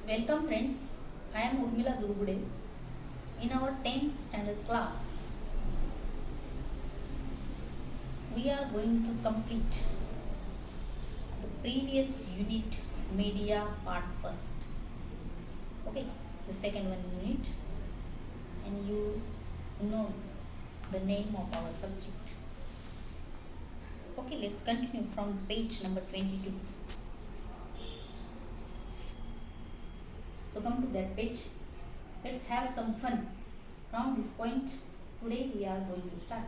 Welcome friends, I am Urmila Durugude. In our 10th standard class, we are going to complete the previous unit media part first. Okay, the second one unit, and you know the name of our subject. Okay, let's continue from page number 22. So come to that page. Let's have some fun. From this point, today we are going to start.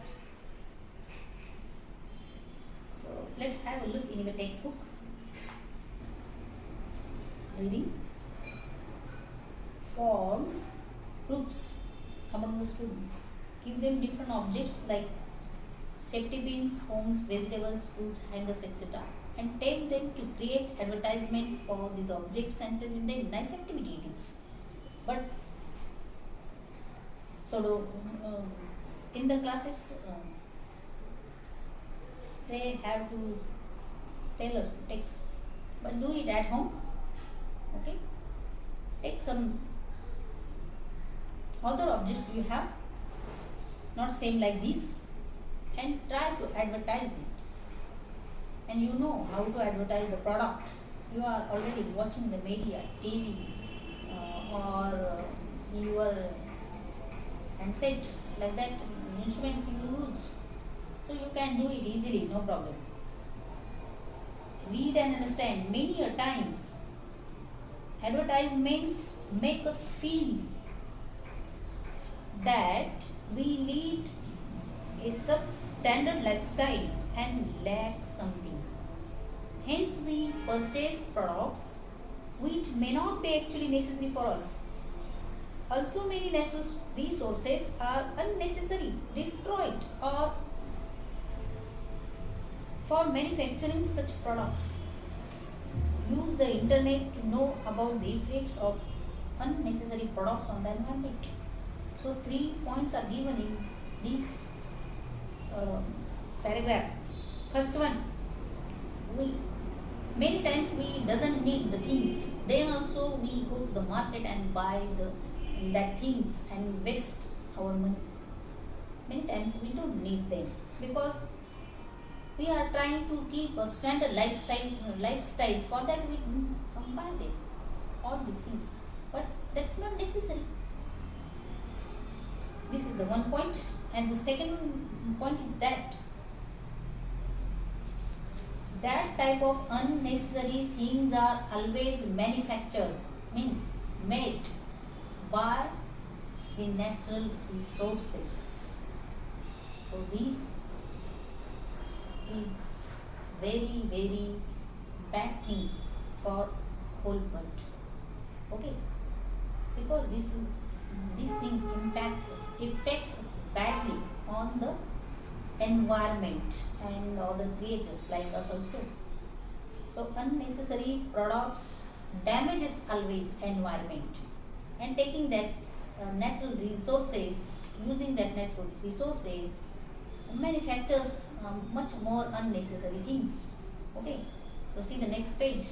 So let's have a look in your textbook. Reading. Form groups among the students. Give them different objects like safety pins, homes, vegetables, fruits, hangers, etc. And tell them to create advertisement for these objects and present them. Nice activity it is. But so in the classes they have to tell us to take, but do it at home. Okay, take some other objects you have, not same like this, and try to advertise it. And you know how to advertise the product. You are already watching the media, TV, or your handset, like that instruments you use. So you can do it easily, no problem. Read and understand. Many a times, advertisements make us feel that we lead a substandard lifestyle and lack something. Hence, we purchase products which may not be actually necessary for us. Also, many natural resources are unnecessarily destroyed or for manufacturing such products. Use the internet to know about the effects of unnecessary products on the environment. So, 3 points are given in this paragraph. First one, we many times we doesn't need the things. Then also we go to the market and buy that things and waste our money. Many times we don't need them because we are trying to keep a standard lifestyle. For that we buy them, all these things. But that's not necessary. This is the one point, and the second point is that type of unnecessary things are always manufactured, means made by the natural resources. So this is very bad thing for whole world. Okay, because this thing affects us badly on the environment and other creatures like us also. So unnecessary products damages always environment, and taking that natural resources, using that natural resources manufactures much more unnecessary things. Okay, so see the next page.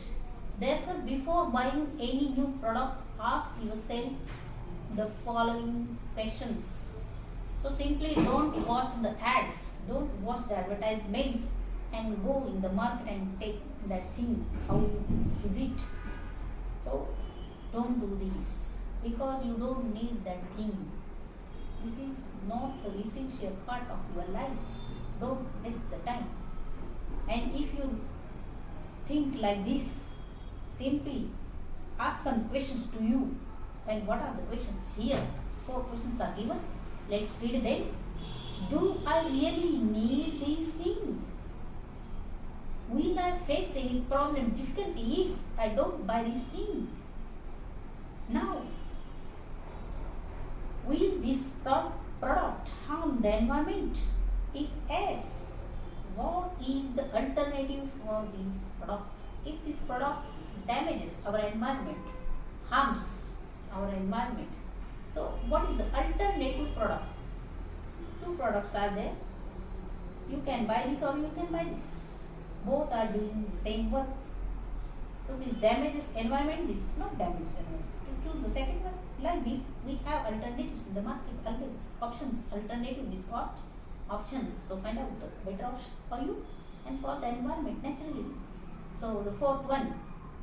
Therefore, before buying any new product, ask yourself the following questions. So simply don't watch the ads, don't watch the advertisements, and go in the market and take that thing. How is it? So don't do this because you don't need that thing. This is not an essential part of your life. Don't waste the time. And if you think like this, simply ask some questions to you. And what are the questions here? 4 questions are given. Let's read them. Do I really need these things? Will I face any problem, difficulty if I don't buy these things? Now, will this product harm the environment? If yes, what is the alternative for this product? If this product damages our environment, harms our environment, so what is the alternative product? 2 products are there. You can buy this or you can buy this. Both are doing the same work. So So this damages environment, this not damages environment. To choose the second one, like this, we have alternatives in the market always. Options, alternative is what? Options. So find out the better option for you and for the environment naturally. So the fourth one,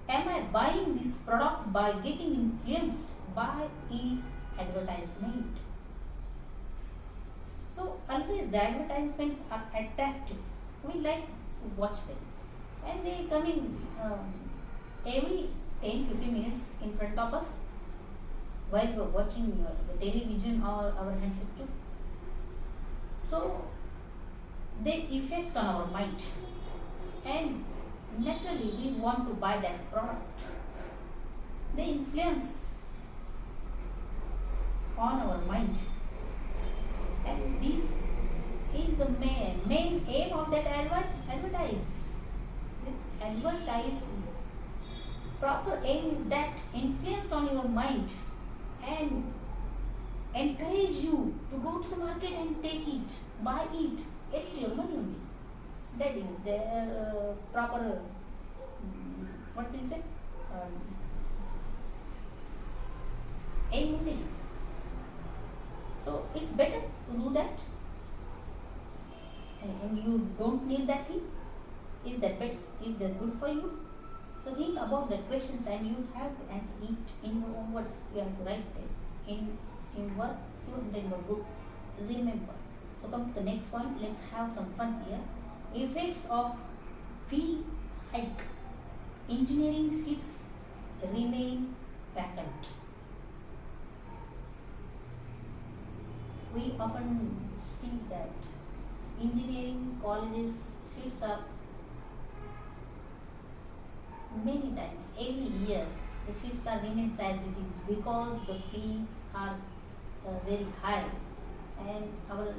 am I buying this product by getting influenced by its advertisement? So always the advertisements are attractive. We like to watch them, and they come in every 10-15 minutes in front of us while we are watching the television or our handset too. So they effects on our mind, and naturally we want to buy that product. They influence on our mind, and this is the main aim of that advertise. The advertise proper aim is that influence on your mind and encourage you to go to the market and take it, buy it, waste your money only. That is their proper what will say aim only. So it's better to do that, and you don't need that thing. Is that better? Is that good for you? So think about the questions, and you have to answer it in your own words. You have to write them in word 200 word book. Remember. So come to the next point. Let's have some fun here. Effects of fee hike. Engineering seats remain vacant. We often see that engineering colleges seats are many times every year the seats are remains as it is because the fees are very high, and our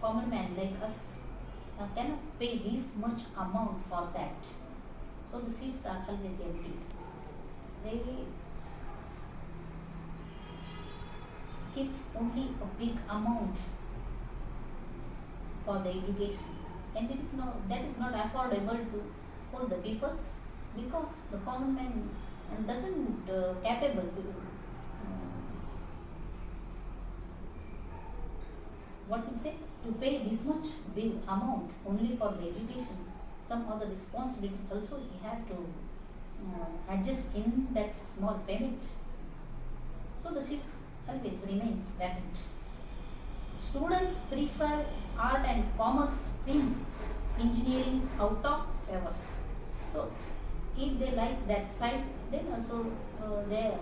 common man like us cannot pay this much amount for that. So the seats are always empty. They keeps only a big amount for the education, and it is not that is not affordable to all the peoples, because the common man doesn't capable to what we say to pay this much big amount only for the education. Some other responsibilities also he have to adjust in that small payment. So the seats always remains vacant. Students prefer art and commerce streams, engineering out of favors. So if they like that side, then also their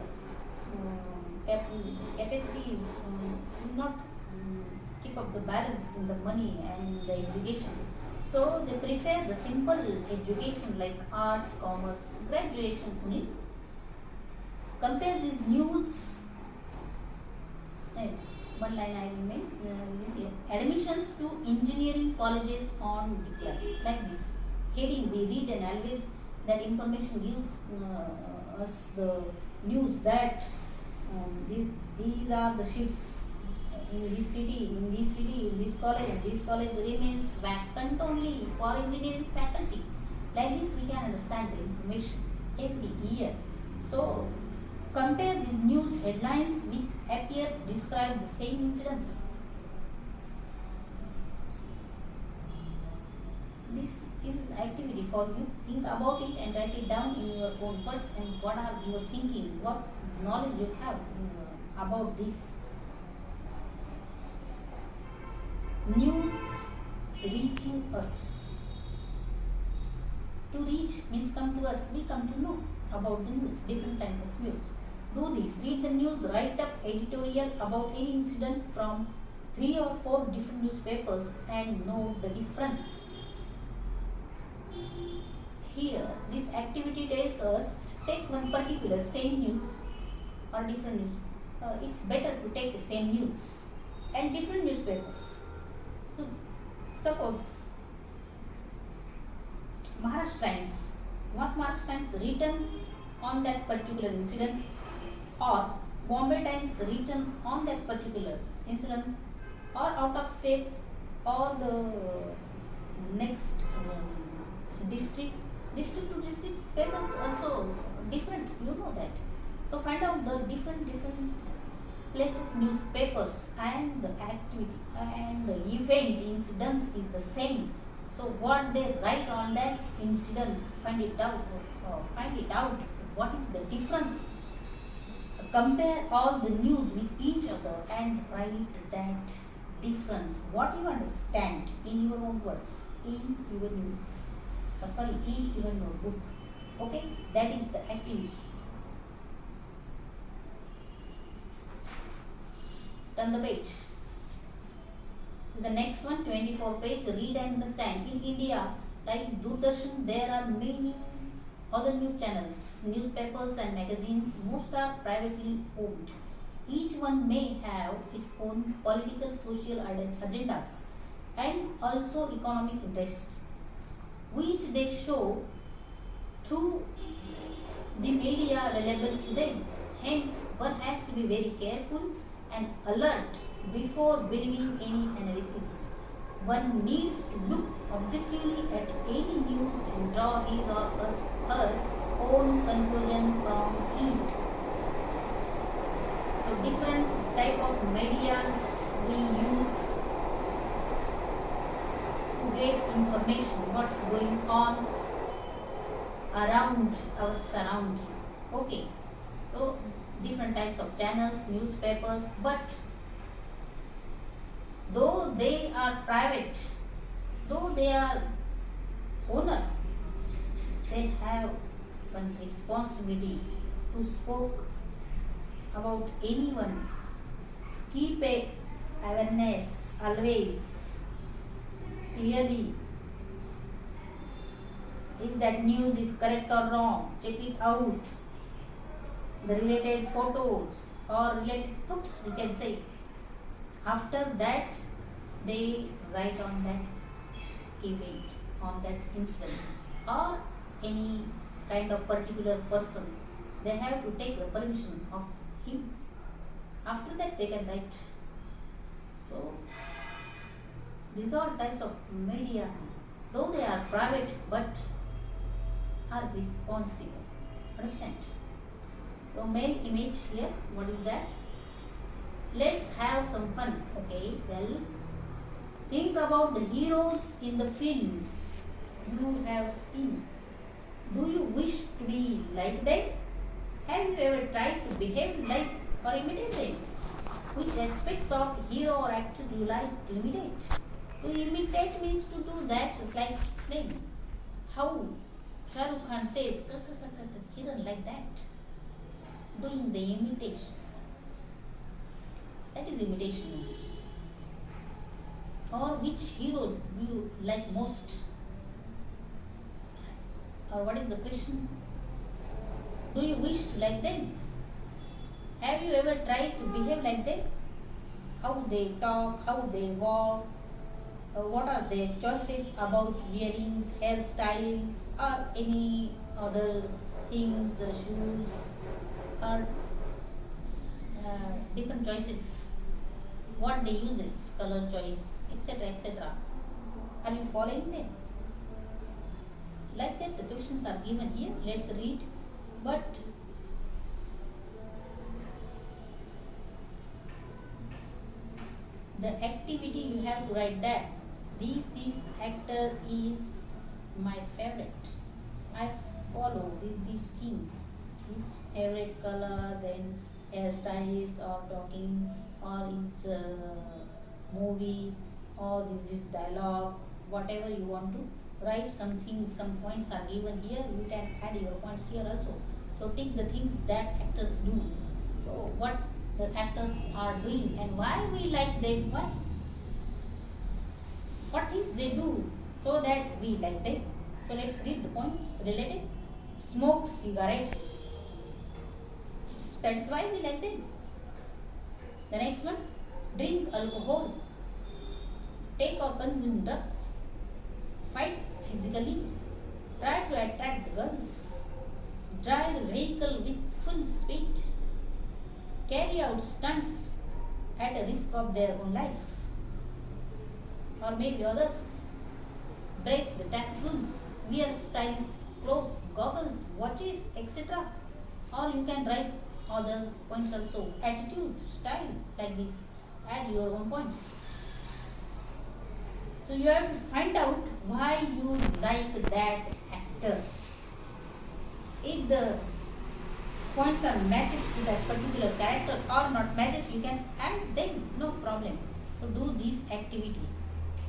capacity is not keep up the balance in the money and the education. So they prefer the simple education like art, commerce, graduation only. Compare these news. One line I will make. Admissions to engineering colleges on decline. Like this heading we read, and always that information gives us the news that these are the seats in this city, in this college, and this college remains vacant only for engineering faculty. Like this we can understand the information every year. So compare these news headlines which appear to describe the same incidents. This is activity for you. Think about it and write it down in your own words, and what are you thinking, what knowledge you have about this. News reaching us. To reach means come to us. We come to know about the news, different type of news. Do this. Read the news. Write up editorial about any incident from 3 or 4 different newspapers and note the difference. Here, this activity tells us take one particular same news or different news. It's better to take the same news and different newspapers. So, suppose Maharashtra Times, what Maharashtra Times written on that particular incident, or Bombay Times written on that particular incident, or out of state, or the next district, District to district papers also different, you know that. So find out the different places newspapers, and the activity and the event incidents is the same. So what they write on that incident, find it out what is the difference. Compare all the news with each other and write that difference. What you understand in your own words, in your notes, in your notebook. Okay, that is the activity. Turn the page. So the next one, 24 page, read and understand. In India, like Doordarshan, there are many other news channels, newspapers and magazines. Most are privately owned. Each one may have its own political, social agendas and also economic interests, which they show through the media available to them. Hence, one has to be very careful and alert before believing any analysis. One needs to look objectively at any news and draw his or her own conclusion from it. So different type of medias we use to get information what's going on around our surrounding. Okay, so different types of channels, newspapers, but though they are private, though they are owner, they have one responsibility to spoke about anyone. Keep a awareness always clearly. If that news is correct or wrong, check it out. The related photos or related proofs, we can say. After that, they write on that event, on that incident, or any kind of particular person. They have to take the permission of him. After that, they can write. So, these are types of media, though they are private, but are responsible. Understand? So, main image here, what is that? Let's have some fun. Okay, well, think about the heroes in the films you have seen. Do you wish to be like them? Have you ever tried to behave like or imitate them? Which aspects of hero or actor do you like to imitate? To imitate means to do that just like them. How Shah Rukh Khan says, Kiran, like that. Doing the imitation. That is imitation. Or which hero do you like most? Or what is the question? Do you wish to like them? Have you ever tried to behave like them? How they talk, how they walk, what are their choices about wearings, hairstyles, or any other things, shoes, or different choices. What they use is color choice, etc. etc. Are you following them? Like that, the questions are given here. Let's read. But the activity you have to write that this actor is my favorite. I follow these things. His favorite color, then hairstyles, or talking, or his movie, or this dialogue, whatever you want to write. Something, some points are given here. You can add your points here also. So take the things that actors do. So what the actors are doing and why we like them. Why? What things they do so that we like them. So let's read the points related. Smoke cigarettes. That's why we like them. The next one, drink alcohol, take or consume drugs, fight physically, try to attract the girls, drive the vehicle with full speed, carry out stunts at a risk of their own life, or maybe others, break the traffic rules, wear stylish clothes, goggles, watches, etc. Or you can write other points also. Attitude, style, like this. Add your own points. So you have to find out why you like that actor. If the points are matches to that particular character or not matches, you can add them, no problem. So do this activity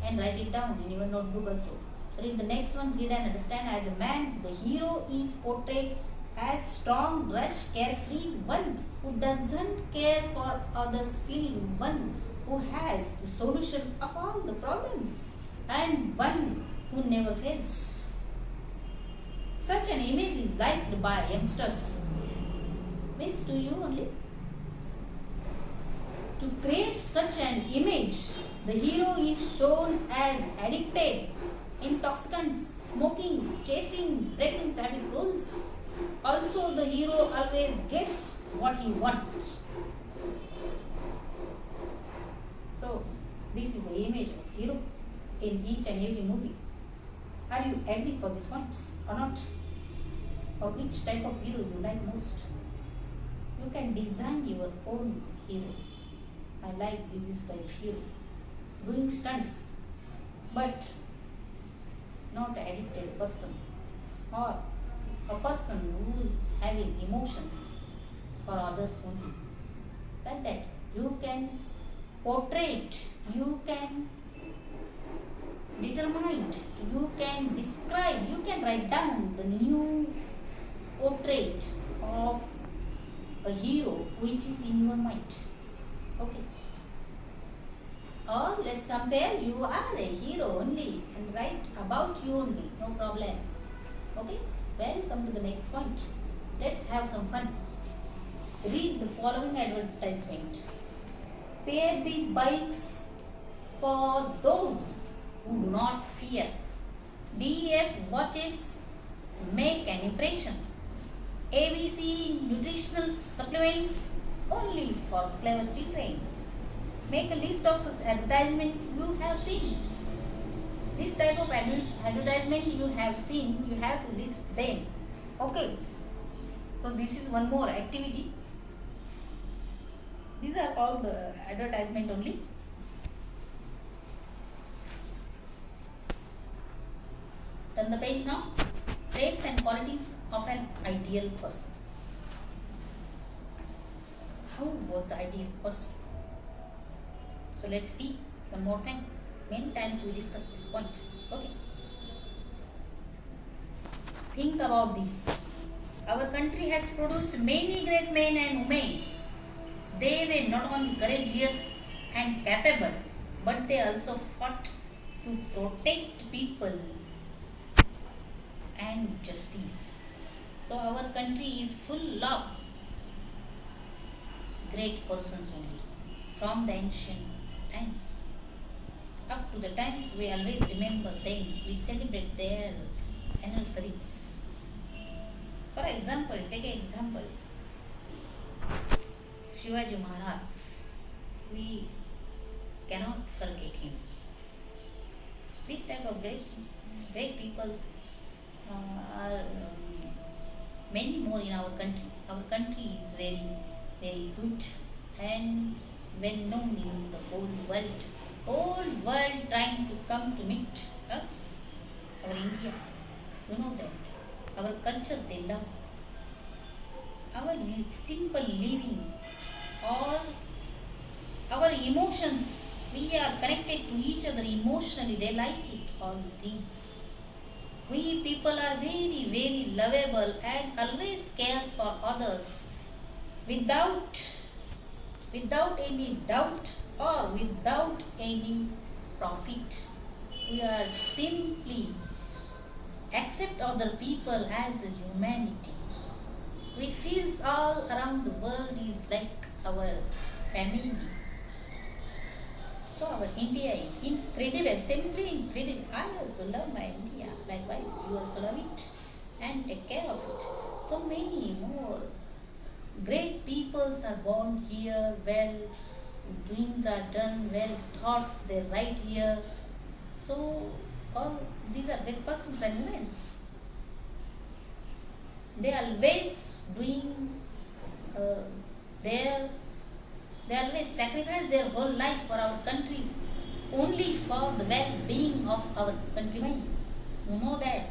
and write it down in your notebook also. So read the next one. Read and understand. As a man, the hero is portrayed as strong, rush, carefree, one who doesn't care for others' feeling, one who has the solution of all the problems, and one who never fails. Such an image is liked by youngsters. Means to you only. To create such an image, the hero is shown as addicted, intoxicant, smoking, chasing, breaking traffic rules. Also, the hero always gets what he wants. So, this is the image of hero in each and every movie. Are you agree for these points or not? Or which type of hero you like most? You can design your own hero. I like this type of hero. Doing stunts, but not an addicted person. Or a person who is having emotions for others only. Like that. You can portray it. You can determine it. You can describe. You can write down the new portrait of a hero which is in your mind. Okay. Or let's compare, you are a hero only and write about you only, no problem. Okay. Well, come to the next point. Let's have some fun. Read the following advertisement. Pair big bikes for those who do not fear. DF watches make an impression. ABC nutritional supplements only for clever children. Make a list of such advertisement you have seen. This type of advertisement you have seen, you have to list them. Okay. So this is one more activity. These are all the advertisement only. Turn the page now. Traits and qualities of an ideal person. How was the ideal person? So let's see one more time. Many times we discuss this point. Okay. Think about this. Our country has produced many great men and women. They were not only courageous and capable, but they also fought to protect people and justice. So our country is full of great persons only from the ancient times. Up to the times we always remember things, we celebrate their anniversaries. For example, take an example. Shivaji Maharaj. We cannot forget him. This type of great peoples are many more in our country. Our country is very, very good and well known in the whole world. Whole world trying to come to meet us, our India. You know that. Our culture they love. Our simple living or our emotions, we are connected to each other emotionally, they like it, all things. We people are very, very lovable and always cares for others without any doubt or without any profit. We are simply accept other people as a humanity. We feel all around the world is like our family. So our India is incredible, simply incredible. I also love my India. Likewise, you also love it and take care of it. So many more great peoples are born here, well doings are done, well thoughts they write here. So all these are great persons and women. they always doing uh, their they always sacrifice their whole life for our country, only for the well-being of our countrymen. You know that,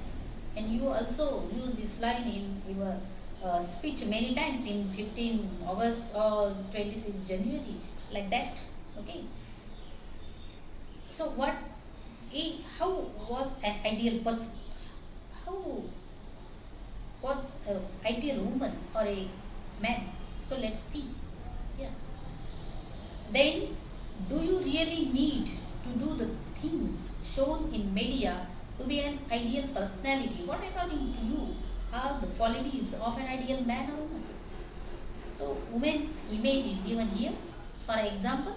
and you also use this line in your speech many times in 15 August or 26 January, like that. Okay. So how was an ideal person? How was an ideal woman or a man? So let's see. Yeah. Then, do you really need to do the things shown in media to be an ideal personality? What, according to you, are the qualities of an ideal man or woman? So, women's image is given here. For example,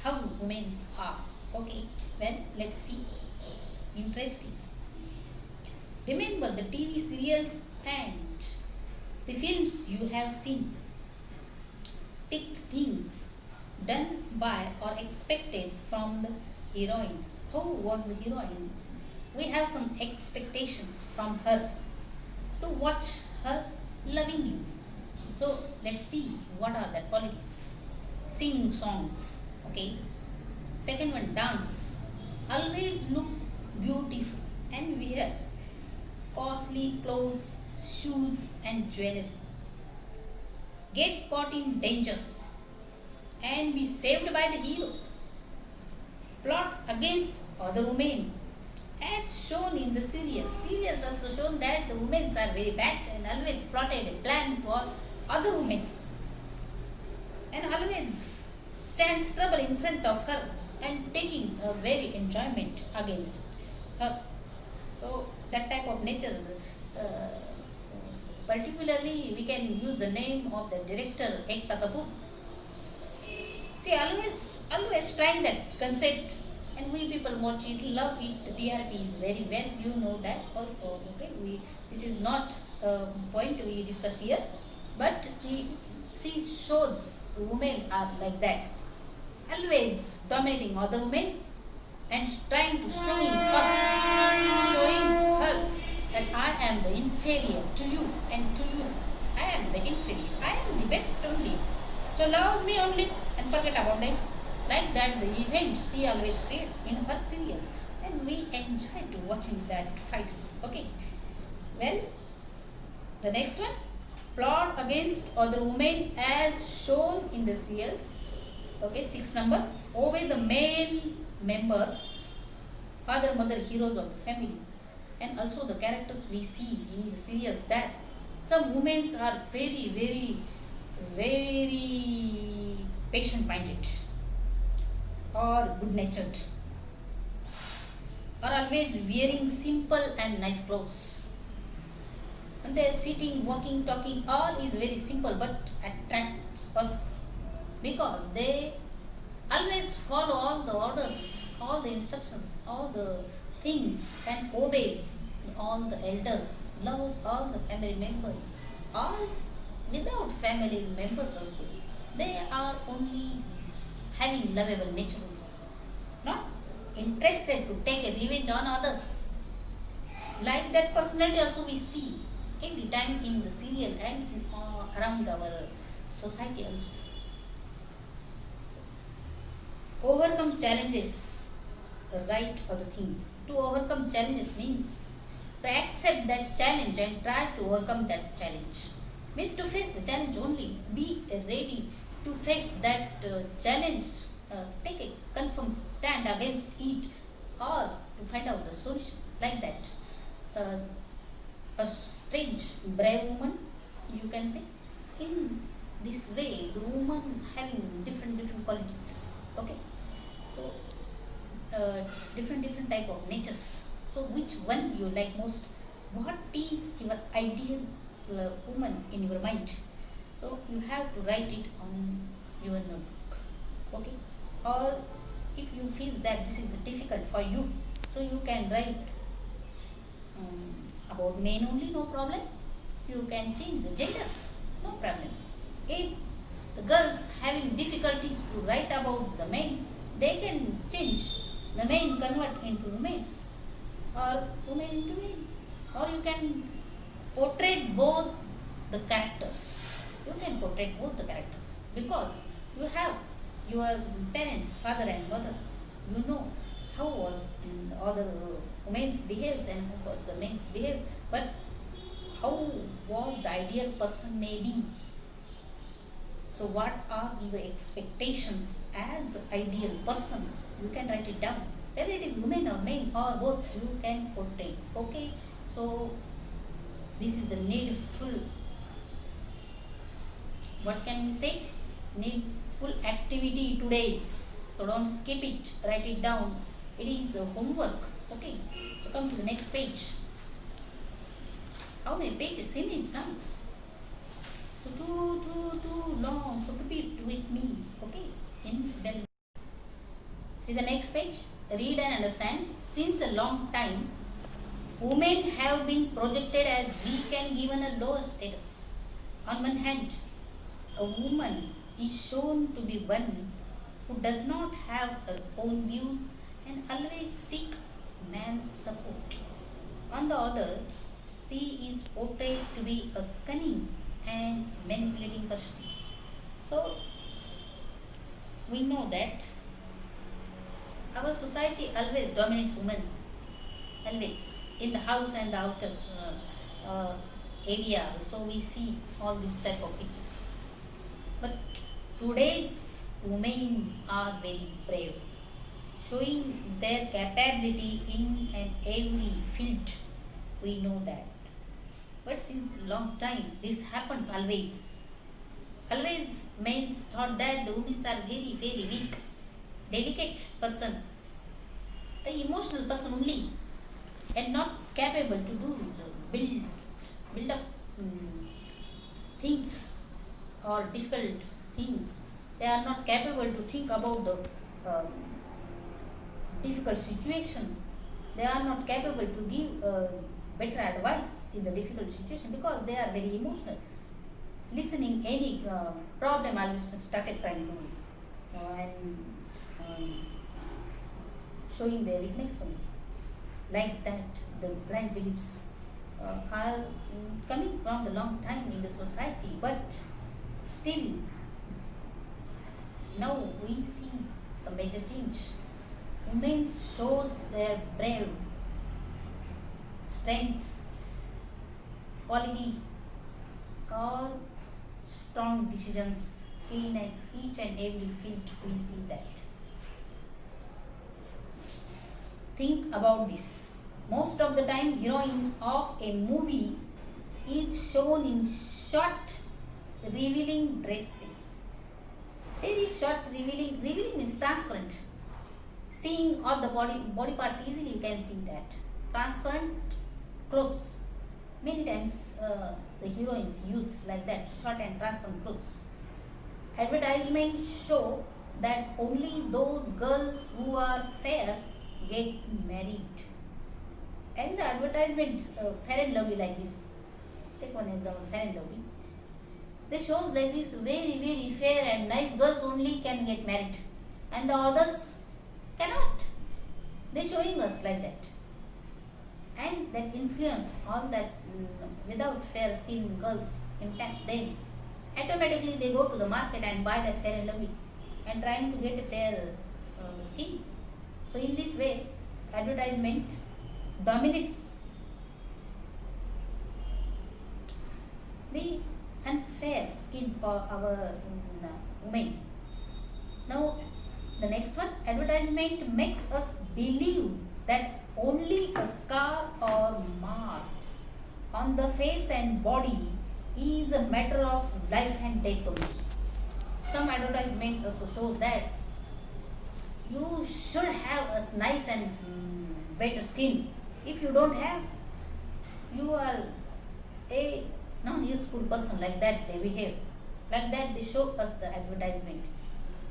how women's are. Okay, well, let's see. Interesting. Remember the TV serials and the films you have seen. Picked things done by or expected from the heroine. How was the heroine? We have some expectations from her to watch her lovingly. So let's see what are the qualities. Sing songs. Okay. Second one, dance. Always look beautiful and wear costly clothes, shoes, and jewelry. Get caught in danger and be saved by the hero. Plot against other women. As shown in the serials. Serials also shown that the women are very bad and always plotted a plan for other women. And always stands trouble in front of her and taking a very enjoyment against her. So that type of nature. Particularly, we can use the name of the director Ekta Kapoor. See, always trying that concept, and we people watch it, love it. The TRP is very well, you know that. Okay, this is not a point we discuss here, but she shows the women are like that, always dominating other women and trying to showing her that I am the inferior to you and to you. I am the inferior. I am the best only. So loves me only and forget about them. Like that, the events she always creates in her serials, and we enjoy to watching that fights. Okay. Well, the next one, plot against other women as shown in the serials. Okay, 6 number. Obey the male members, father, mother, heroes of the family, and also the characters we see in the serials, that some women are very patient minded or good natured, or always wearing simple and nice clothes, and they are sitting, walking, talking, all is very simple but attracts us because they always follow all the orders, all the instructions, all the things, and obeys all the elders, loves all the family members, all without family members also. They are only having lovable nature, not interested to take a revenge on others. Like that personality also we see every time in the serial and in, around our society also. Overcome challenges, right other things. To overcome challenges means to accept that challenge and try to overcome that challenge. Means to face the challenge only. Be ready to face that challenge. Take a confirm stand against it, or to find out the solution. Like that. A strange, brave woman, you can say. In this way, the woman having different qualities. Okay. So, different type of natures. So which one you like most? What is your ideal woman in your mind? So you have to write it on your notebook. Okay. Or if you feel that this is difficult for you, so you can write about men only, no problem. You can change the gender, no problem. If the girls having difficulties to write about the men, they can change the men, convert into women, or women into men, or you can portray both the characters. You can portray both the characters because you have your parents, father and mother. You know how was the other women's behaves and how was the men's behaves, but how was the ideal person may be. So what are your expectations as ideal person? You can write it down. Whether it is women or men or both, you can portray. Okay. So this is the needful. What can we say? Needful activity today's. So don't skip it. Write it down. It is a homework. Okay. So come to the next page. How many pages remains now? So too long. So repeat with me. Okay. Then see the next page. Read and understand. Since a long time, women have been projected as weak and given a lower status. On one hand, a woman is shown to be one who does not have her own views and always seek man's support. On the other, she is portrayed to be a cunning and manipulating person. So we know that our society always dominates women, always in the house and the outer area. So we see all these type of pictures. But today's women are very brave, showing their capability in and every field. We know that. But since long time, this happens always. Always men thought that the women are very, very weak, delicate person, an emotional person only, and not capable to do the build up things or difficult things. They are not capable to think about the difficult situation. They are not capable to give better advice in the difficult situation because they are very emotional. Listening any problem, I always started trying to and showing their weakness only. Like that, the blind beliefs are coming from the long time in the society, but still now we see the major change. Women shows their brave strength, quality, or strong decisions in each and every field. We see that. Think about this. Most of the time, heroine of a movie is shown in short, revealing dresses. Very short, revealing means transparent. Seeing all the body parts easily, you can see that. Transparent clothes. Many times the heroines use like that, short and transparent clothes. Advertisements show that only those girls who are fair get married. And the advertisement, Fair and Lovely, like this. Take one example, Fair and Lovely. They show like this, very, very fair and nice girls only can get married, and the others cannot. They showing us like that, and that influence all that without fair skin girls impact them. Automatically they go to the market and buy that Fair and Lovely and trying to get a fair skin. So in this way, advertisement dominates the unfair skin for our women. Now the next one, advertisement makes us believe that only a scar or marks on the face and body is a matter of life and death only. Some advertisements also shows that you should have a nice and better skin. If you don't have, you are a non-useful person. Like that they behave. Like that they show us the advertisement.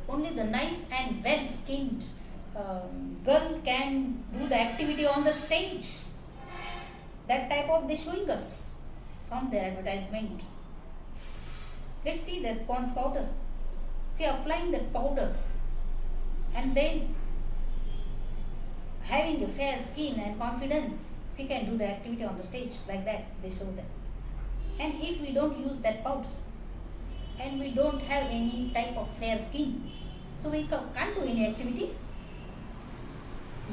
Only the nice and well-skinned girl can do the activity on the stage. That type of they showing us from their advertisement. Let's see that Pond's powder. See, applying that powder and then having a fair skin and confidence, she can do the activity on the stage. Like that they show that. And if we don't use that powder and we don't have any type of fair skin, so we can't do any activity.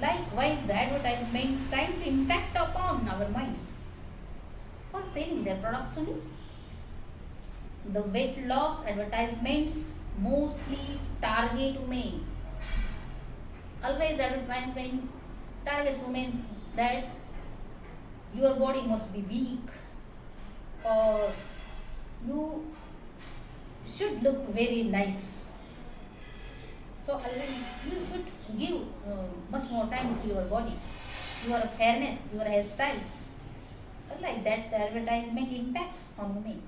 Likewise, the advertisement trying to impact upon our minds for selling their products only. The weight loss advertisements mostly target women. Always advertisement targets women that your body must be weak or you should look very nice. So always you should give much more time to your body, your fairness, your hairstyles. Like that, the advertisement impacts on women.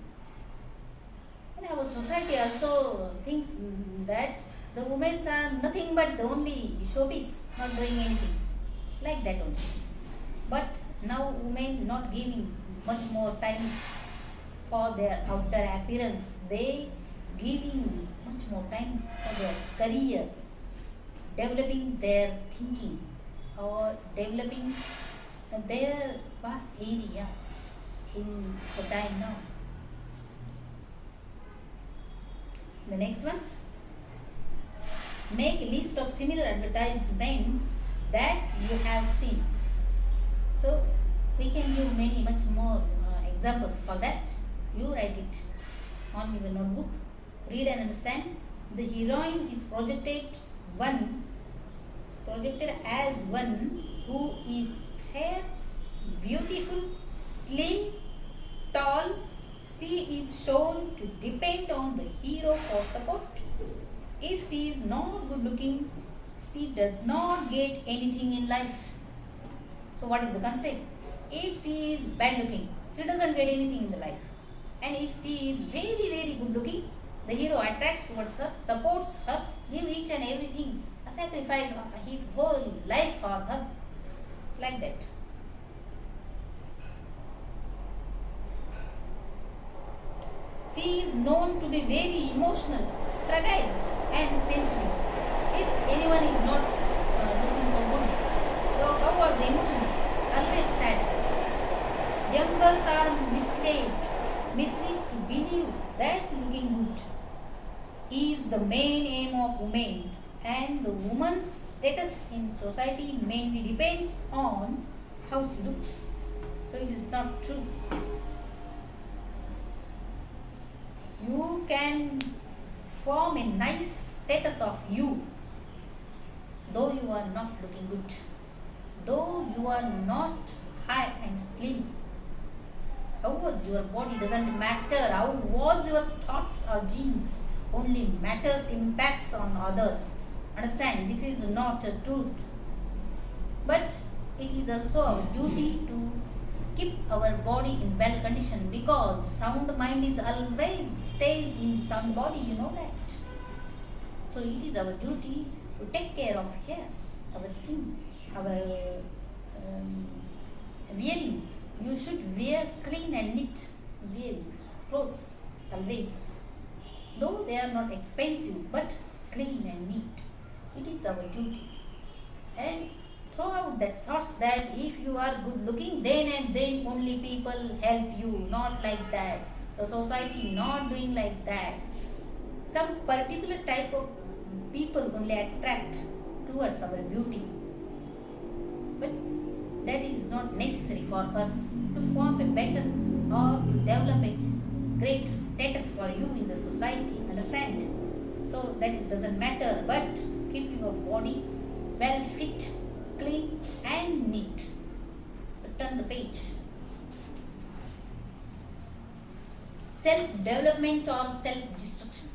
And our society also thinks that the women are nothing but the only showpiece, not doing anything. Like that only. But now women not giving much more time for their outer appearance. They giving much more time for their career, developing their thinking or developing their vast areas in the time now. The next one, make a list of similar advertisements that you have seen. So we can give many much more examples for that. You write it on your notebook, read and understand. The heroine is projected as one who is fair, beautiful, slim, tall. She is shown to depend on the hero for support. If she is not good looking, she does not get anything in life. So what is the concept? If she is bad looking, she doesn't get anything in the life. And if she is very very good looking, the hero attracts towards her, supports her, give each and everything, sacrifice his whole life for her. Like that. She is known to be very emotional, fragile and sensitive. If anyone is not looking so good, so how are the emotions? Always sad. Young girls are misled to believe that looking good is the main aim of women, and the woman's status in society mainly depends on how she looks. So it is not true. You can form a nice status of you, though you are not looking good, though you are not high and slim. How was your body doesn't matter. How was your thoughts or dreams only matters impacts on others. Understand, this is not a truth. But it is also our duty to keep our body in well condition, because sound mind is always stays in sound body, you know that. So it is our duty to take care of hairs, our skin, our wearings. You should wear clean and neat wearings, clothes always. Though they are not expensive, but clean and neat. It is our duty. And throw out that thoughts that if you are good looking, then and then only people help you. Not like that. The society not doing like that. Some particular type of people only attract towards our beauty. But that is not necessary for us to form a better or to develop a great status for you in the society. Understand? So that is doesn't matter, but keep your body well fit, clean and neat. So turn the page. Self-development or self-destruction.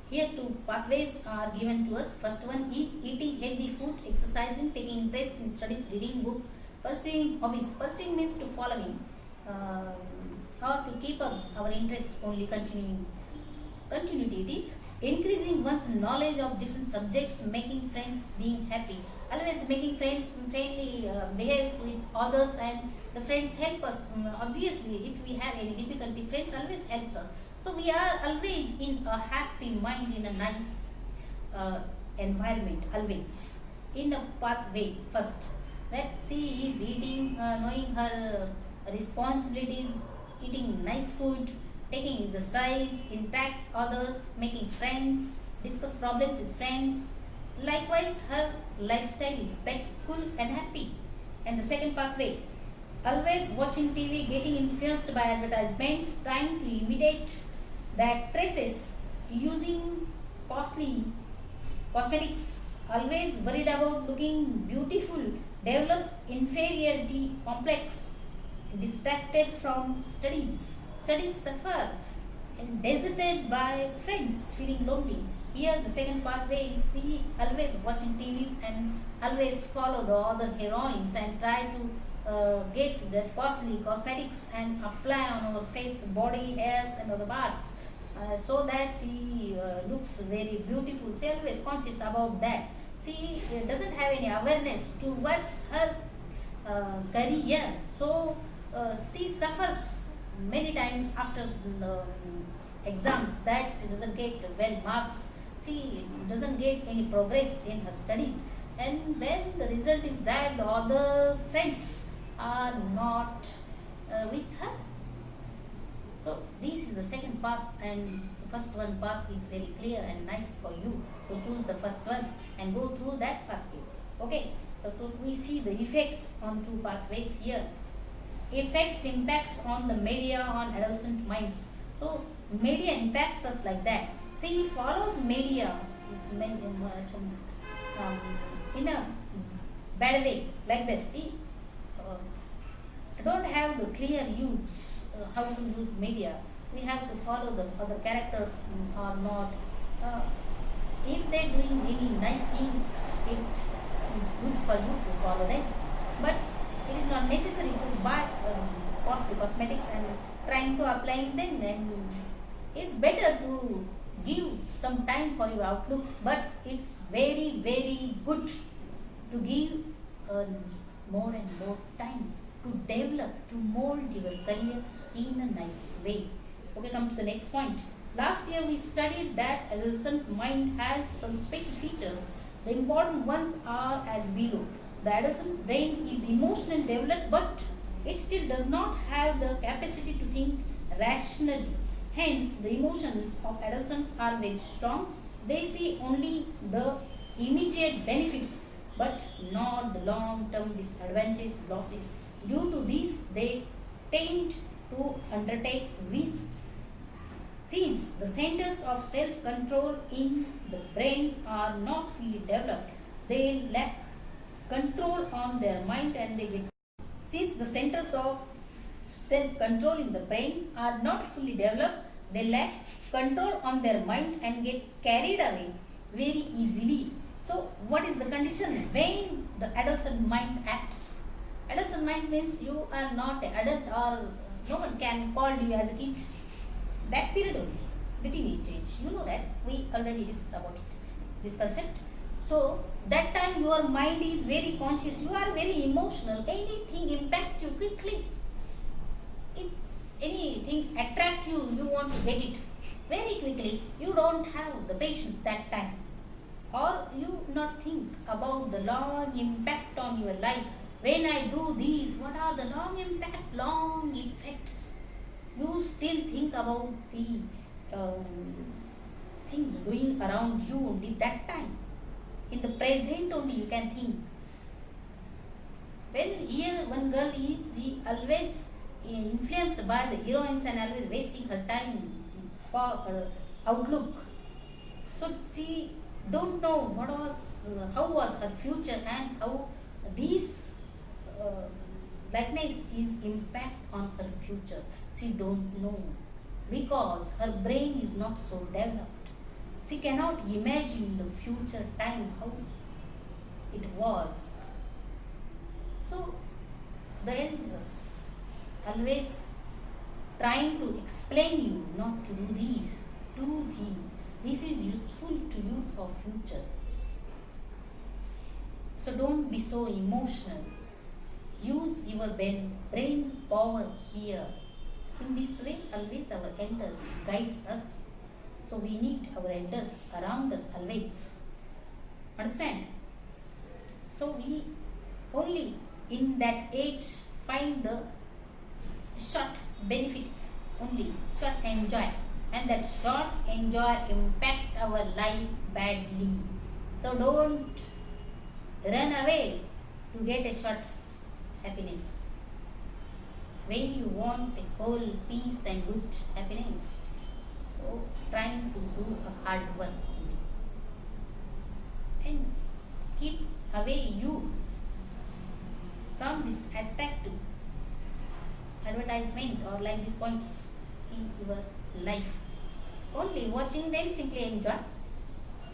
Here two pathways are given to us. First one is eating healthy food, exercising, taking interest in studies, reading books, pursuing hobbies. Pursuing means to following or to keep up our interest only continuing. Continuity it is. Increasing one's knowledge of different subjects, making friends, being happy. Always making friends, friendly behaves with others, and the friends help us. Obviously, if we have any difficulty, friends always helps us. So we are always in a happy mind, in a nice environment, always. in a pathway first. That she is eating, knowing her responsibilities, eating nice food, taking exercise, interact others, making friends, discuss problems with friends. Likewise, her lifestyle is pet, cool and happy. And the second pathway, always watching TV, getting influenced by advertisements, trying to imitate the actresses, using costly cosmetics, always worried about looking beautiful, develops inferiority complex, distracted from studies. Studies suffer and deserted by friends, feeling lonely. Here, the second pathway is see always watching TVs and always follow the other heroines and try to get the costly cosmetics and apply on our face, body, hairs, and other parts. So that she looks very beautiful. She always conscious about that. She doesn't have any awareness towards her career. So she suffers many times after the exams that she doesn't get well marks. She doesn't get any progress in her studies. And when the result is that the other friends are not with her. So this is the second path, and the first one path is very clear and nice for you. So choose the first one and go through that pathway. Okay. So we see the effects on two pathways here. Effects impacts on the media on adolescent minds. So media impacts us like that. See, follows media in a bad way like this. See, don't have the clear use how to use media. We have to follow the other characters or not. If they're doing any nice thing, it is good for you to follow them. But it is not necessary to buy costly cosmetics and trying to apply them. And it's better to give some time for your outlook. But it's very, very good to give more and more time to develop, to mold your career in a nice way. Okay, come to the next point. Last year we studied that adolescent mind has some special features. The important ones are as below. The adolescent brain is emotionally developed, but it still does not have the capacity to think rationally. Hence, the emotions of adolescents are very strong. They see only the immediate benefits, but not the long-term disadvantage losses. Due to this, they tend to undertake risks. Since the centers of self-control in the brain are not fully developed, they lack control on their mind and they get. Since the centers of self-control in the brain are not fully developed, they lack control on their mind and get carried away very easily. So, what is the condition when the adolescent mind acts? Adolescent mind means you are not an adult or no one can call you as a kid. That period only, the teenage age. You know that. We already discussed about it, this concept. So, that time your mind is very conscious. You are very emotional. Anything impact you quickly. If anything attract you, you want to get it very quickly. You don't have the patience that time. Or you not think about the long impact on your life. When I do these, what are the long impact, long effects? You still think about the things doing around you only that time. In the present only you can think. When here one girl is always influenced by the heroines and always wasting her time for her outlook. So she don't know how was her future and how this likeness is impact on her future. She don't know because her brain is not so developed. She cannot imagine the future time how it was. So the elders always trying to explain you not to do these two things. This is useful to you for future. So don't be so emotional. Use your brain power here. In this way, always our elders guides us. So we need our elders around us always. Understand? So we only in that age find the short benefit, only short enjoy, and that short enjoy impact our life badly. So don't run away to get a short happiness when you want a whole peace and good happiness. So trying to do a hard work only and keep away you from this attractive advertisement or like these points in your life. Only watching them, simply enjoy.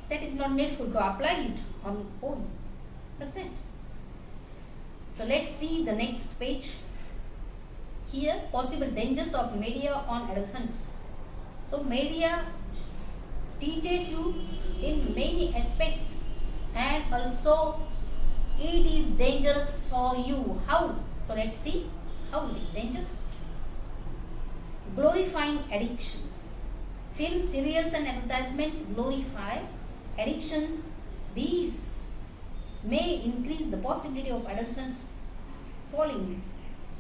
That is not needful to apply it on own. Understand? So let's see the next page. Here, possible dangers of media on adolescents. So media teaches you in many aspects, and also it is dangerous for you. How? So let's see how it is dangerous. Glorifying addiction. Films, serials and advertisements glorify addictions. These may increase the possibility of adolescents falling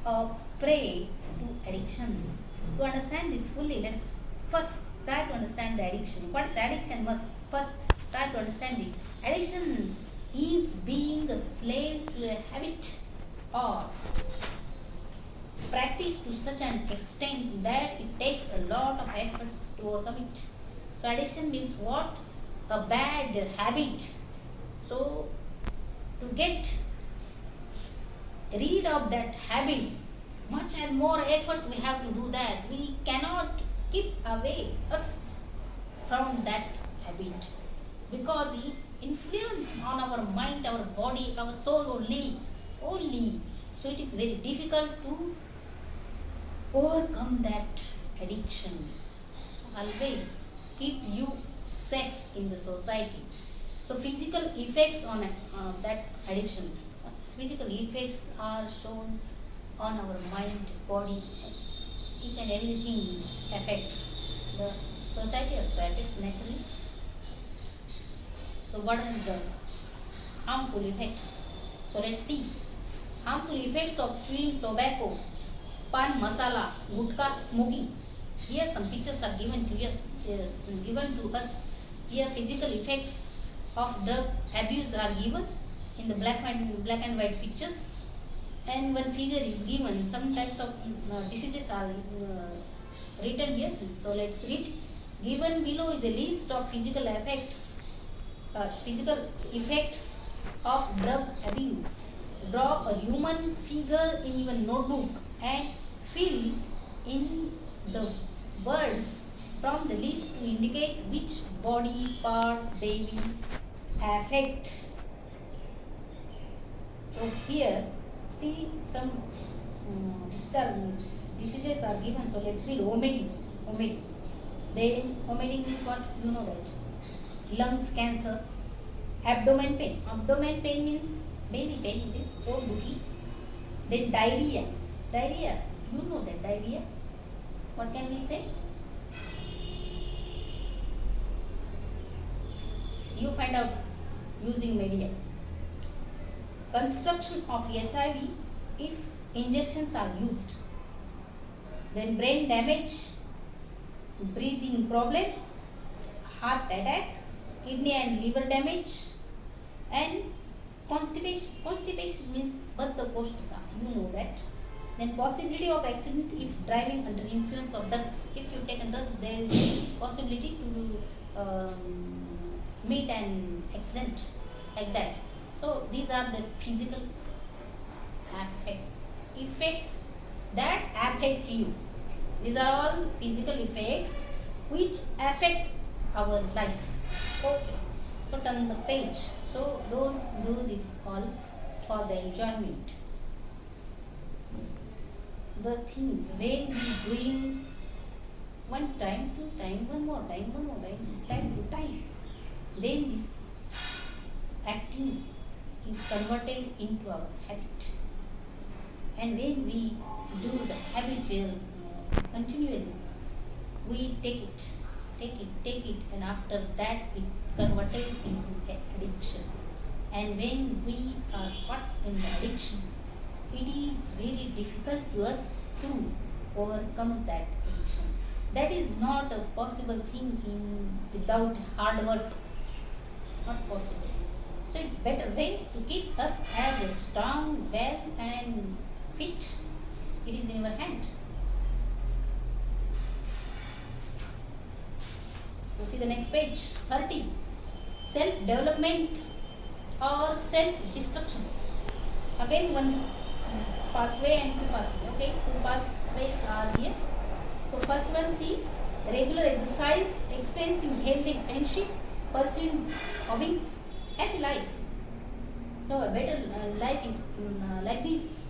a prey to addictions. To understand this fully, let's first try to understand the addiction. What is addiction? Must first try to understand this. Addiction is being a slave to a habit or practice to such an extent that it takes a lot of efforts to overcome it. So addiction means what? A bad habit. So to get rid of that habit, much and more efforts we have to do that. We cannot keep away us from that habit because it influence on our mind, our body, our soul only. So it is very difficult to overcome that addiction. So always keep you safe in the society. So physical effects on that addiction. Physical effects are shown on our mind, body, each and everything affects the society also affects naturally. So what are the harmful effects? So let's see. Harmful effects of chewing tobacco, pan masala, gutka, smoking. Here some pictures are given to us. Here physical effects of drug abuse are given in the black and white pictures, and one figure is given. Some types of diseases are written here. So let's read. Given below is a list of physical effects of drug abuse. Draw a human figure in your notebook and fill in the words from the list to indicate which body part they will affect. So here, see some diseases are given. So let's read vomiting. Then vomiting is what? You know that. Lungs cancer. Abdomen pain. Abdomen pain means belly pain. It is cold booty. Then diarrhea. You know that diarrhea. What can we say? You find out using media. Construction of HIV if injections are used. Then brain damage, breathing problem, heart attack, kidney and liver damage, and constipation. Constipation means baddhakosthita. You know that. Then possibility of accident if driving under influence of drugs. If you take a drug, there is possibility to meet an accident like that. So these are the physical effects that affect you. These are all physical effects which affect our life. Okay. So turn the page. So don't do this all for the enjoyment. The things when we doing one time, two time, one more time, time to time, then this acting is converted into our habit. And when we do the habitual continually, we take it, and after that we convert it into addiction. And when we are caught in the addiction, it is very difficult to us to overcome that addiction. That is not a possible thing without hard work. Not possible. So it's better way to keep us as a strong, well and fit. It is in our hand. So see the next page, 30. Self-development or self-destruction. Again one pathway and two pathway. Okay, two pathways are here. So first one, see, regular exercise, experiencing healthy friendship, pursuing hobbies, happy life. So a better life is like this,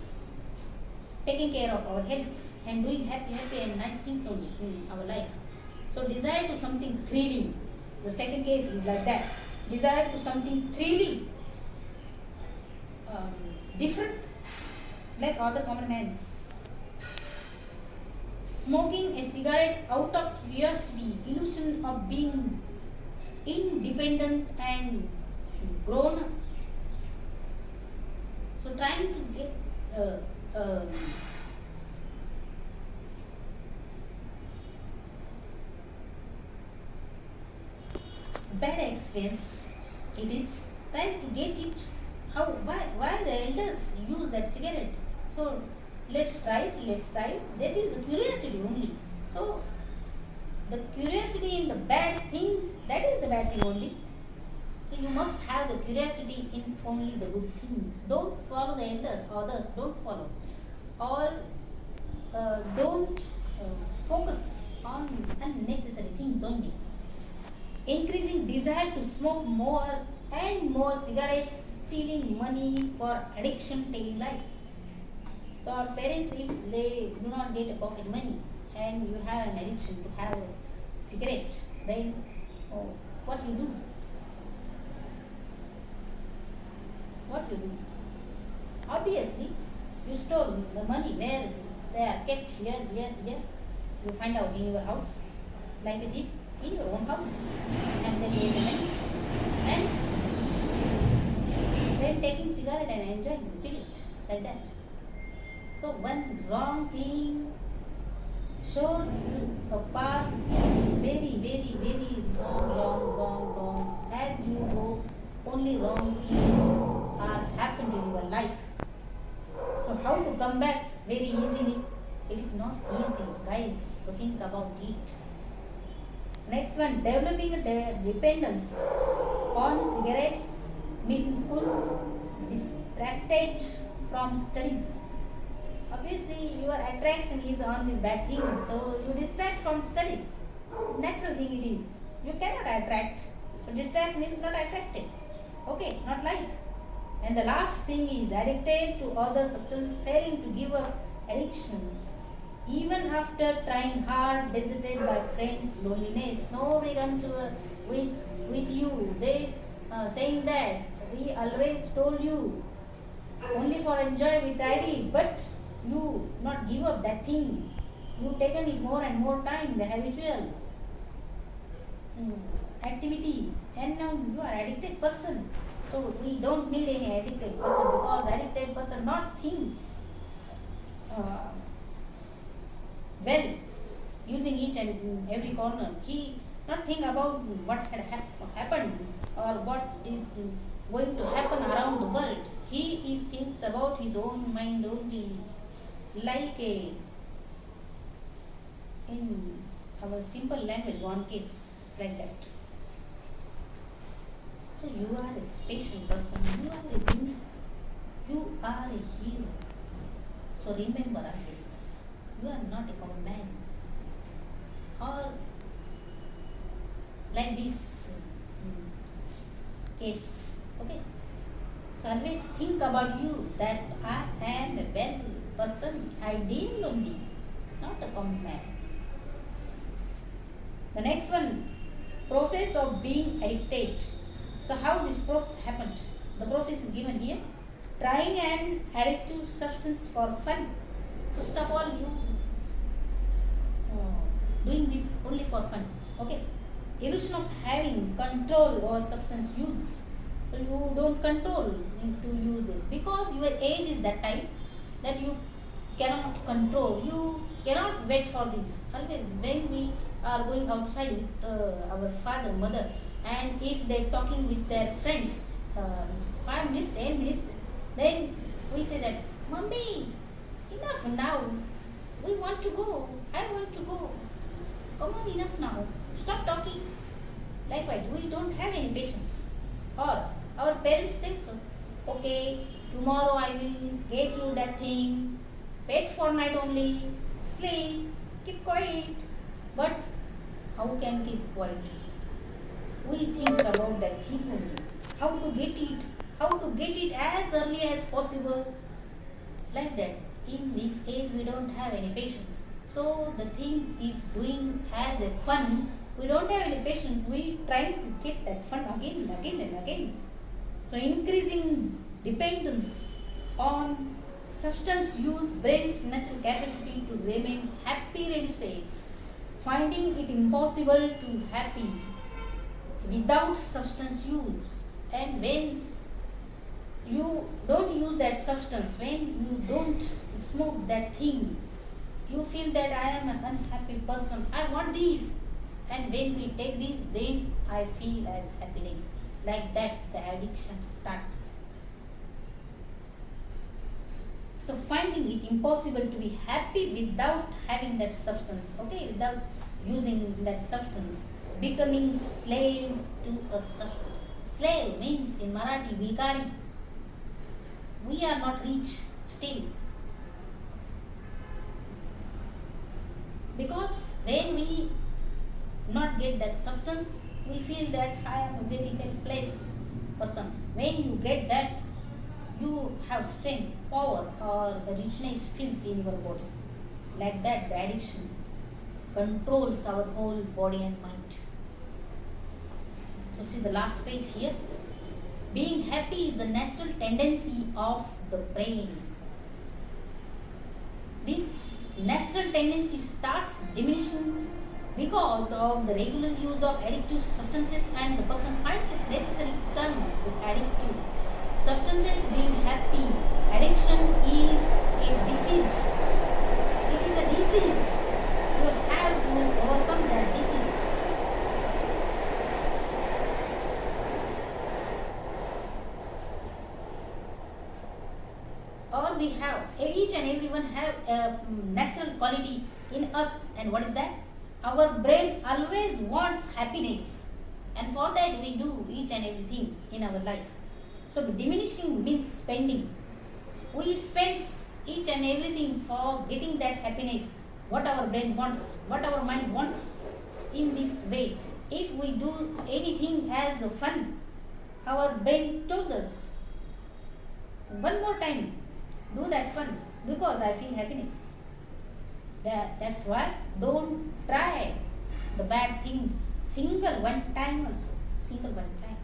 taking care of our health and doing happy and nice things only in our life. So desire to something thrilling. The second case is like that. Desire to something thrilling, different, like other common man's. Smoking a cigarette out of curiosity, illusion of being independent and grown up. So trying to get bad experience, it is trying to get it. How, why the elders use that cigarette? So let's try it. That is the curiosity only. So the curiosity in the bad thing, that is the bad thing only. So you must have the curiosity in only the good things. Don't follow the elders, others. Don't follow. Or don't focus on unnecessary things only. Increasing desire to smoke more and more cigarettes, stealing money for addiction, taking lives. So our parents, if they do not get a pocket money and you have an addiction to have a cigarette, then what you do? What you do? Obviously, you store the money where they are kept, here. You find out in your house, like a thief, in your own house, and then you get the money, and then taking cigarette and enjoying it, like that. So one wrong thing shows to a path very wrong. As you go, only wrong things are happened in your life. So how to come back very easily? It is not easy, guys. So think about it. Next one, developing a dependence on cigarettes, missing schools, distracted from studies. Obviously, your attraction is on this bad thing, so you distract from studies. Natural thing it is. You cannot attract. So distract means not attracted. Okay, not like. And the last thing is addicted to other substance, failing to give up addiction. Even after trying hard, deserted by friends, loneliness, nobody come to with you. They saying that we always told you only for enjoy we tidy, but you not give up that thing. You taken it more and more time, the habitual activity, and now you are addicted person. So we don't need any addicted person, because addicted person not think well, using each and every corner. He not think about what had happened or what is going to happen around the world. He is thinks about his own mind only, like in our simple language, one case like that. So you are a special person. You are a unique. You are a hero. So remember always, you are not a common man. Or like this case. Okay. So always think about you that I am a well person, ideal only, not a common man. The next one, process of being addicted. So how this process happened? The process is given here. Trying an addictive substance for fun. First of all, you doing this only for fun. Okay. Illusion of having control over substance use. you don't control to use this because your age is that time that you cannot control, you cannot wait for this. Always when we are going outside with our father mother, and if they're talking with their friends, 5 minutes 10 minutes, then we say that, "Mummy, enough now, we want to go, I want to go, come on, enough now, stop talking." Likewise, we don't have any patience. Or our parents tells us, "Okay, tomorrow I will get you that thing, wait for night only, sleep, keep quiet." But how can keep quiet? We think about that thing only, how to get it, how to get it as early as possible. Like that, in this age we don't have any patience. So the things is doing as a fun, we don't have any patience, we trying to get that fun again and again and again. So increasing dependence on substance use brain's natural capacity to remain happy reduces, finding it impossible to happy without substance use. And when you don't use that substance, when you don't smoke that thing, you feel that I am an unhappy person, I want this, and when we take this, then I feel as happiness. Like that the addiction starts. So finding it impossible to be happy without having that substance, okay, without using that substance, becoming slave to a substance. Slave means in Marathi bhikari. We are not rich still, because when we not get that substance, we feel that I am a very helpless person. When you get that, you have strength, power, or richness feels in your body. Like that the addiction controls our whole body and mind. So see the last page here. Being happy is the natural tendency of the brain. This natural tendency starts diminishing because of the regular use of addictive substances, and the person finds it necessary to turn to addictive substances. Being happy, addiction is a disease. It is a disease. You have to overcome that disease. Or we have, each and everyone have a natural quality in us, and what is that? Our brain always wants happiness, and for that we do each and everything in our life. So diminishing means spending. We spend each and everything for getting that happiness, what our brain wants, what our mind wants. In this way, if we do anything as fun, our brain told us, one more time, do that fun, because I feel happiness. That's why don't try the bad things single one time also. Single one time.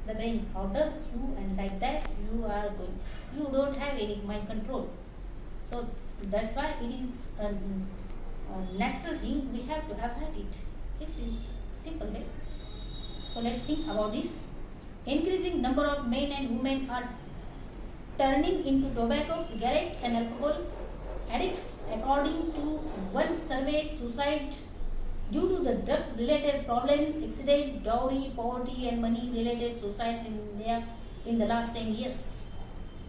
The brain orders you, and like that you are going. You don't have any mind control. So that's why it is a natural thing. We have to avoid it. It's a simple way. So let's think about this. Increasing number of men and women are turning into tobacco, cigarette, and alcohol addicts. According to one survey, suicide due to the drug-related problems exceeded dowry, poverty, and money-related suicides in India in the last 10 years.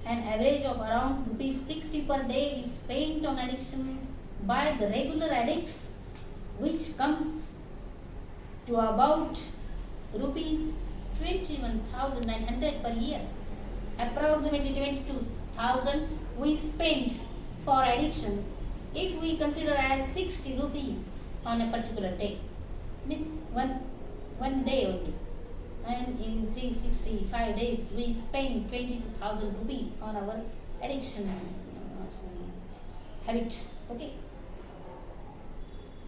An average of around rupees 60 per day is spent on addiction by the regular addicts, which comes to about rupees 21,900 per year. Approximately 22,000 we spend for addiction if we consider as 60 rupees on a particular day. Means one day only. And in 365 days we spend 22,000 rupees on our addiction habit. Okay.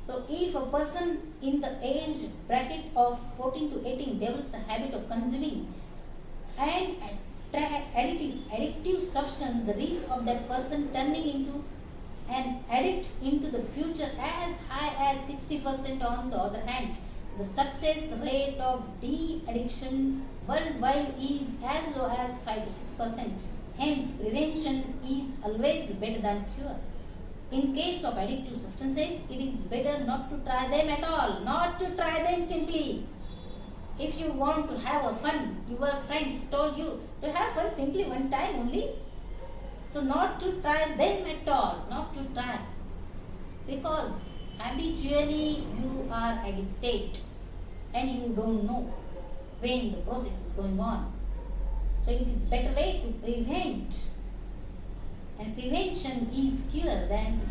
So if a person in the age bracket of 14 to 18 develops a habit of consuming an addictive substance, the risk of that person turning into an addict into the future as high as 60%. On the other hand, The success rate of de-addiction worldwide is as low as 5 to 6%. Hence, prevention is always better than cure. In case of addictive substances, it is better not to try them at all, not to try them simply. If you want to have a fun, your friends told you to have fun simply one time only. So not to try them at all, not to try. Because habitually you are addicted and you don't know when the process is going on. So it is better way to prevent, and prevention is cure than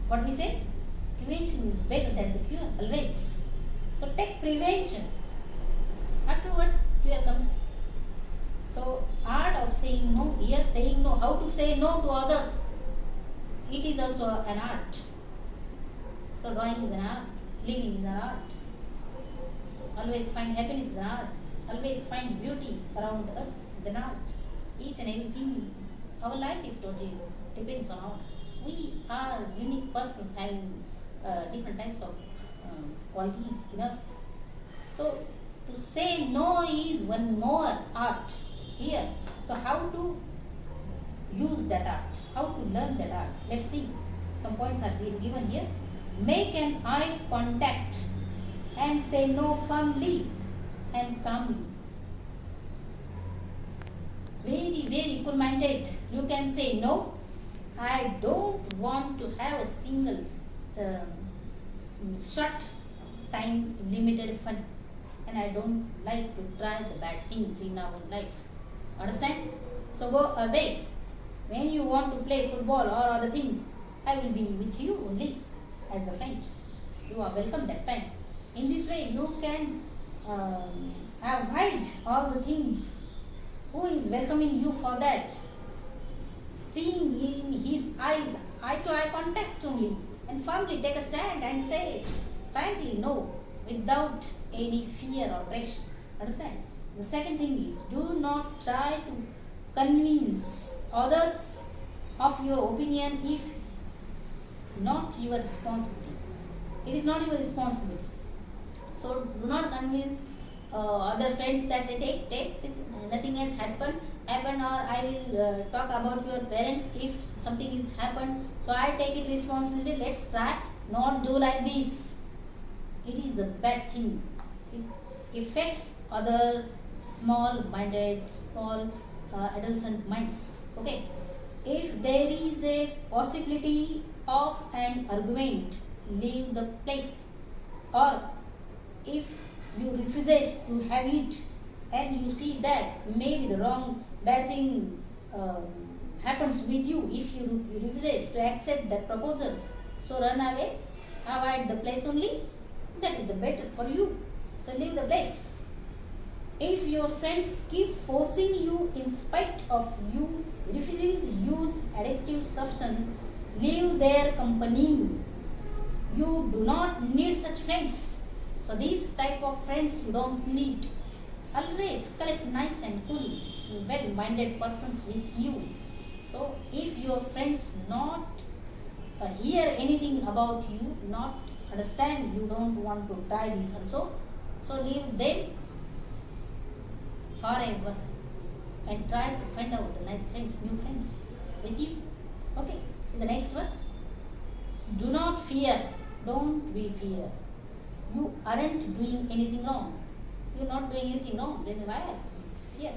what we say. Prevention is better than the cure always. So take prevention. Afterwards, cure comes. So art of saying no here, saying no, how to say no to others. It is also an art. So drawing is an art, living is an art. Always find happiness is an art. Always find beauty around us is an art. Each and everything, our life is totally depends on art. We are unique persons having different types of qualities in us. So to say no is one more art here. So how to use that art? How to learn that art? Let's see. Some points are given here. Make an eye contact and say no firmly and calmly. Very, very equal-minded. You can say no. I don't want to have a single short time limited fun, and I don't like to try the bad things in our life. Understand? So go away. When you want to play football or other things, I will be with you only as a friend. You are welcome that time. In this way, you can avoid all the things. Who is welcoming you for that? Seeing in his eyes, eye to eye contact only, and firmly take a stand and say frankly no, without any fear or pressure. Understand? The second thing is, do not try to convince others of your opinion if not your responsibility. It is not your responsibility. So do not convince other friends that they take nothing has happened, or I will talk about your parents if something is happened. So I take it responsibility. Let's try not do like this. It is a bad thing. It affects other small-minded, small adolescent minds. Okay. If there is a possibility of an argument, leave the place. Or if you refuse to have it and you see that maybe the wrong bad thing happens with you, if you refuse to accept that proposal, so run away, avoid the place only. That is the better for you. So leave the place. If your friends keep forcing you in spite of you refusing to use addictive substance, leave their company. You do not need such friends. So these type of friends you don't need. Always collect nice and cool, well-minded persons with you. So if your friends not hear anything about you, not understand, you don't want to try this also, so leave them forever and try to find out the nice friends, new friends with you. Okay, so the next one. Do not fear. Don't be fear. You aren't doing anything wrong. You're not doing anything wrong. Then why fear?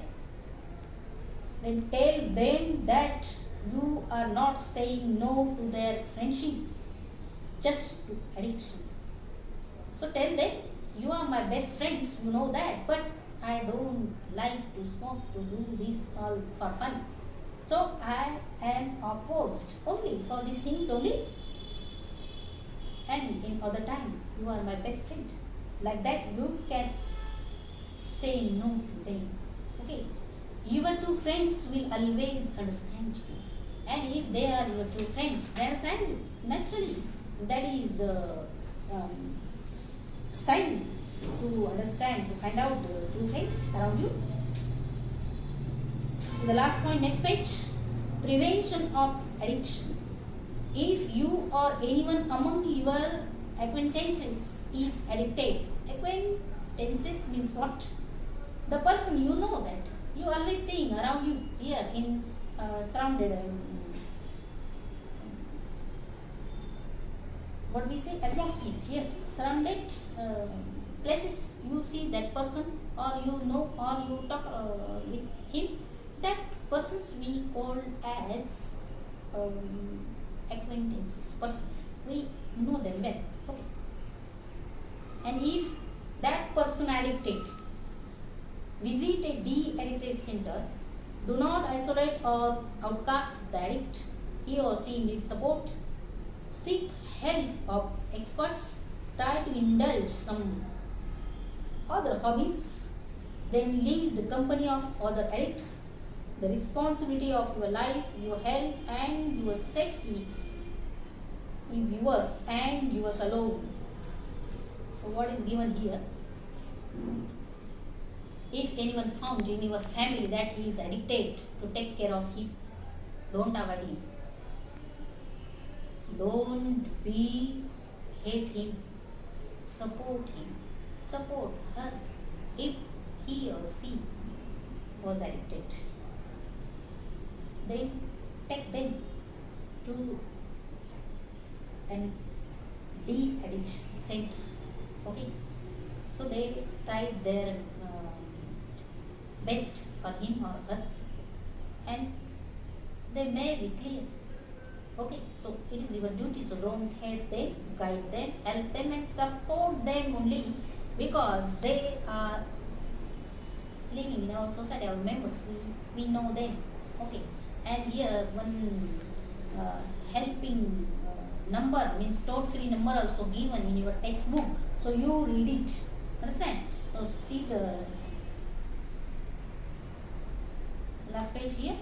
Then tell them that you are not saying no to their friendship, just to addiction. So tell them, you are my best friends, you know that, but I don't like to smoke, to do this all for fun. So I am opposed only for these things only. And in other time, you are my best friend. Like that, you can say no to them. Okay. Your two friends will always understand you. And if they are your two friends, they understand you. Naturally, that is the sign to understand, to find out the two friends around you. So the last point, next page. Prevention of addiction. If you or anyone among your acquaintances is addicted. Acquaintances means what? The person you know that you always seeing around you here in surrounded what we say atmosphere here surrounded places you see that person or you know or you talk with him, that persons we call as acquaintances, persons we know them well. Okay, and if that person addicted, visit a de-addicted center. Do not isolate or outcast the addict. He or she needs support. Seek help of experts. Try to indulge some other hobbies. Then leave the company of other addicts. The responsibility of your life, your health, and your safety is yours and yours alone. So, what is given here? If anyone found in your family that he is addicted, to take care of him. Don't avoid him. Don't be hate him. Support him. Support her if he or she was addicted. Then take them to an de-addiction center. Okay. So they tried their best for him or her, and they may be clear. Okay, so it is your duty, so don't hate them, guide them, help them, and support them only because they are living in our society, our members, we know them. Okay, and here one helping number means toll free number also given in your textbook, so you read it. Understand? So see the last page here.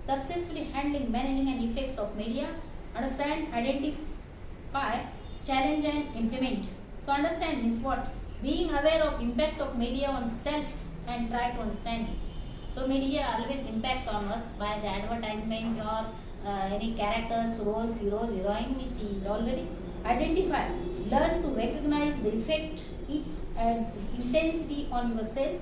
Successfully handling, managing and effects of media. Understand, identify, challenge and implement. So understand means what? Being aware of impact of media on self and try to understand it. So media always impact on us by the advertisement or any characters, roles, heroes, heroine we see it already. Identify, learn to recognize the effect, its intensity on yourself.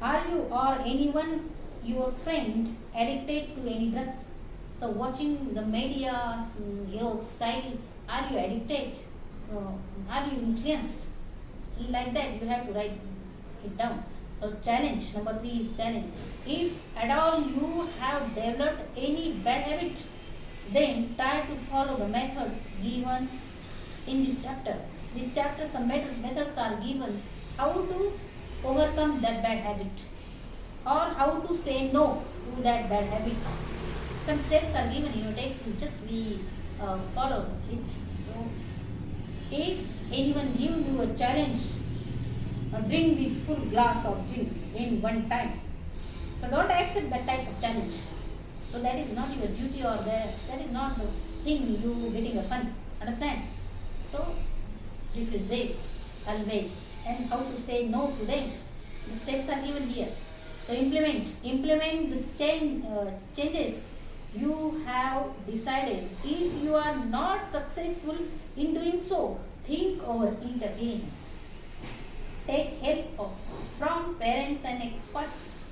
Are you or anyone your friend addicted to any drug? So watching the media hero style, are you addicted? Are you influenced? Like that you have to write it down. So challenge, number 3 is challenge. If at all you have developed any bad habit, then try to follow the methods given in this chapter. This chapter some methods are given how to overcome that bad habit, or how to say no to that bad habit. Some steps are given in your text, you just we follow it. So, if anyone gives you a challenge, drink this full glass of gin in one time. So don't accept that type of challenge. So that is not your duty or that is not the thing you getting a fun. Understand? So refuse it always, and how to say no to them. The steps are given here. So implement the changes you have decided. If you are not successful in doing so, think over it again. Take help from parents and experts.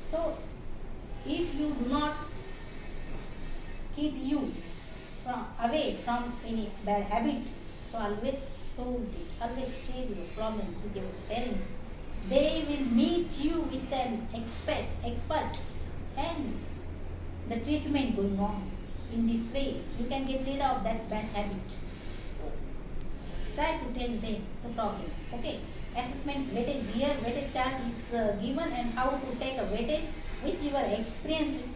So if you do not keep you away from any bad habit, so always share your problems with your parents. They will meet you with an expert and the treatment going on. In this way, you can get rid of that bad habit. Try to tell them the problem. Okay. Assessment weightage here. Weightage chart is given, and how to take a weightage with your experiences.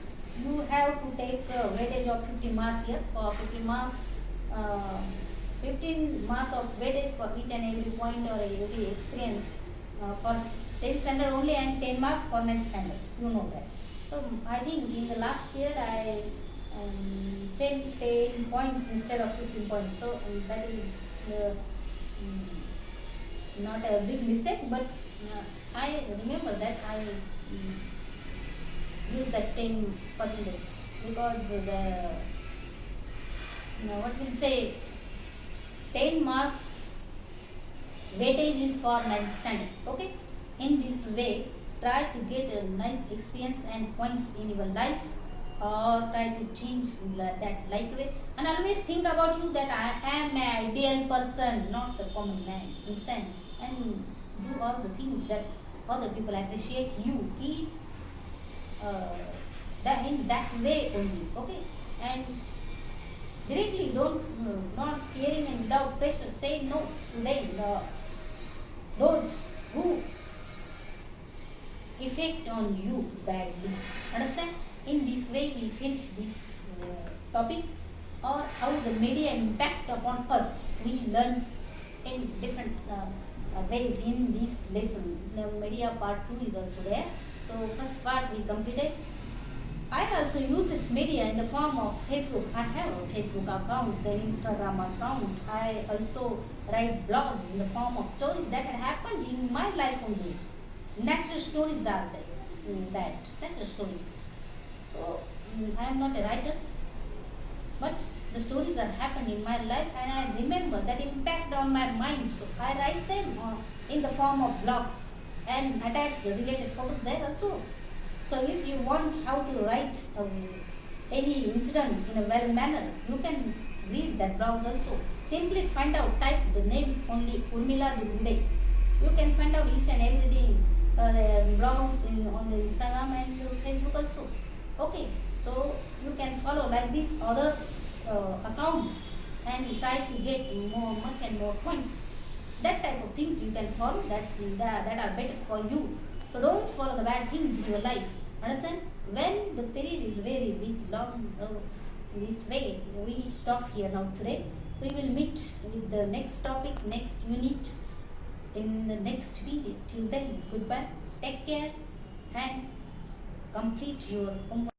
You have to take a weightage of 50 marks here. For 50 marks, 15 marks of weightage for each and every point or every experience. For 10th standard only, and 10 marks for 9th standard. You know that. So I think in the last year I 10 points instead of 15 points. So that is not a big mistake, but I remember that I used that 10% because the what will say 10 marks weightage is for 9th standard. Okay, in this way try to get a nice experience and points in your life, or try to change that like way, and always think about you that I am an ideal person, not a common man. Understand? And do all the things that other people appreciate you. Keep that in that way only. Okay, and directly don't not fearing and without pressure say no to them. Those who effect on you badly. Understand? In this way we finish this topic, or how the media impact upon us. We learn in different ways in this lesson. The media part 2 is also there. So first part we completed. I also use this media in the form of Facebook. I have a Facebook account, the Instagram account. I also write blogs in the form of stories that had happened in my life only. Natural stories are there. That natural stories. So I am not a writer, but the stories that happened in my life, and I remember that impact on my mind. So I write them in the form of blogs and attach the related photos there also. So if you want how to write any incident in a well manner, you can read that blog also. Simply find out, type the name only Urmila Dugunde. You can find out each and everything, the blogs on the Instagram and Facebook also. Okay, so you can follow like this others accounts and try to get much and more points. That type of things you can follow. That are better for you. So don't follow the bad things in your life. Understand? When the period is very big, long, this way, we stop here now today. We will meet with the next topic, next unit in the next period. Till then, goodbye. Take care and complete your homework.